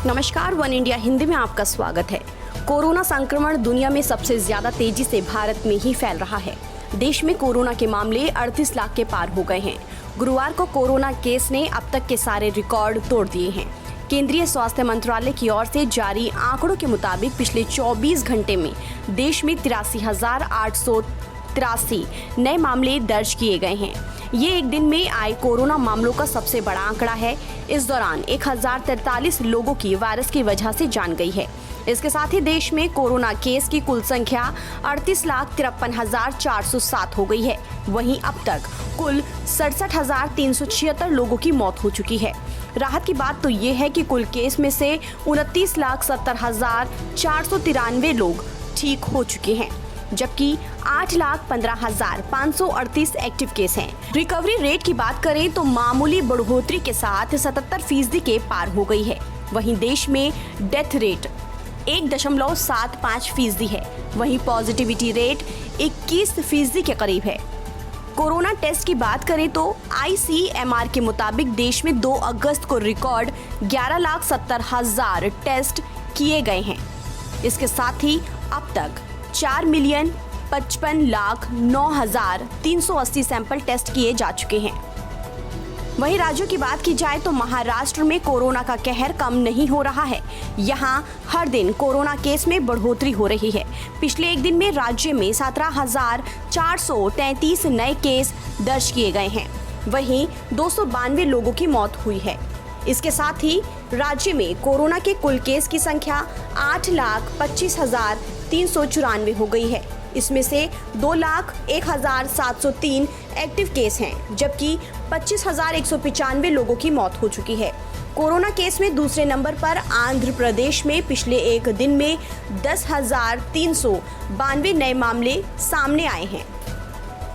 नमस्कार, one India Hindi में आपका स्वागत है। कोरोना संक्रमण दुनिया में सबसे ज्यादा तेजी से भारत में ही फैल रहा है। देश में कोरोना के मामले 38 लाख के पार हो गए हैं। गुरुवार को कोरोना केस ने अब तक के सारे रिकॉर्ड तोड़ दिए हैं। केंद्रीय स्वास्थ्य मंत्रालय की ओर से जारी आंकड़ों के मुताबिक पिछले 24 घंटे में देश में 83,883 नए मामले दर्ज किए गए हैं। ये एक दिन में आए कोरोना मामलों का सबसे बड़ा आंकड़ा है। इस दौरान 1043 लोगों की वायरस की वजह से जान गई है। इसके साथ ही देश में कोरोना केस की कुल संख्या 38,53,407 हो गई है। वहीं अब तक कुल 67,376 लोगों की मौत हो चुकी है। राहत की बात तो ये है कि कुल केस में से 29,70,493 लोग ठीक हो चुके हैं, जबकि 8,15,538 एक्टिव केस हैं। रिकवरी रेट की बात करें तो मामूली बढ़ोतरी के साथ 77% के पार हो गई है। वहीं देश में डेथ रेट 1.75% है। वहीं पॉजिटिविटी रेट 21% के करीब है। कोरोना टेस्ट की बात करें तो ICMR के मुताबिक देश में 2 अगस्त को रिकॉर्ड 11,70,000 टेस्ट किए गए हैं। इसके साथ ही अब तक 4,55,09,380 सैंपल टेस्ट किए जा चुके हैं। वहीं राज्यों की बात की जाए तो महाराष्ट्र में कोरोना का कहर कम नहीं हो रहा है। यहां हर दिन कोरोना केस में बढ़ोतरी हो रही है। पिछले एक दिन में राज्य में 17,433 नए केस दर्ज किए गए हैं। वहीं 292 लोगों की मौत हुई है। इसके साथ ही राज्य में कोरोना के कुल केस की संख्या 8,25,394 हो गई है। इसमें से 2,01,703 एक्टिव केस हैं, जबकि 25,195 लोगों की मौत हो चुकी है। कोरोना केस में दूसरे नंबर पर आंध्र प्रदेश में पिछले एक दिन में 10,392 नए मामले सामने आए हैं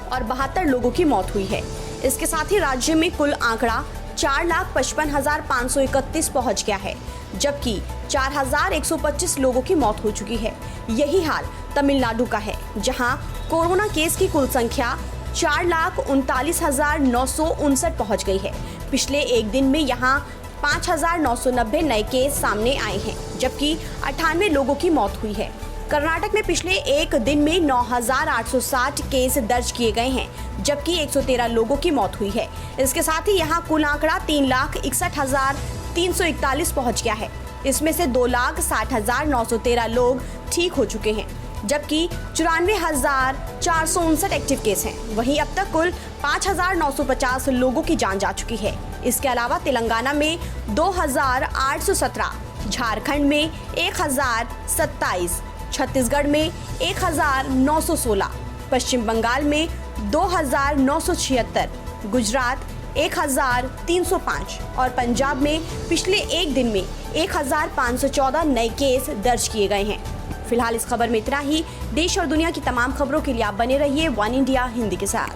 और 72 लोगों की मौत हुई है। इसके साथ ही राज्य में कुल आंकड़ा 4,55,531 पहुंच गया है, जबकि 4,125 लोगों की मौत हो चुकी है। यही हाल तमिलनाडु का है, जहां कोरोना केस की कुल संख्या 4,39,959 पहुंच गई है। पिछले एक दिन में यहां 5,990 नए केस सामने आए हैं, जबकि 98 लोगों की मौत हुई है। कर्नाटक में पिछले एक दिन में 9,860 केस दर्ज किए गए हैं, जबकि 113 लोगों की मौत हुई है। इसके साथ ही यहां कुल आंकड़ा 3,61,341 पहुंच गया है। इसमें से 2,60,913 लोग ठीक हो चुके हैं, जबकि 94,459 एक्टिव केस हैं। वहीं अब तक कुल 5,950 लोगों की जान जा चुकी है। इसके अलावा तेलंगाना में 2,817, झारखंड में 1,027, छत्तीसगढ़ में 1,916, पश्चिम बंगाल में 2,976, गुजरात 1,305 और पंजाब में पिछले एक दिन में 1,514 नए केस दर्ज किए गए हैं। फिलहाल इस खबर में इतना ही। देश और दुनिया की तमाम खबरों के लिए आप बने रहिए वन इंडिया हिंदी के साथ।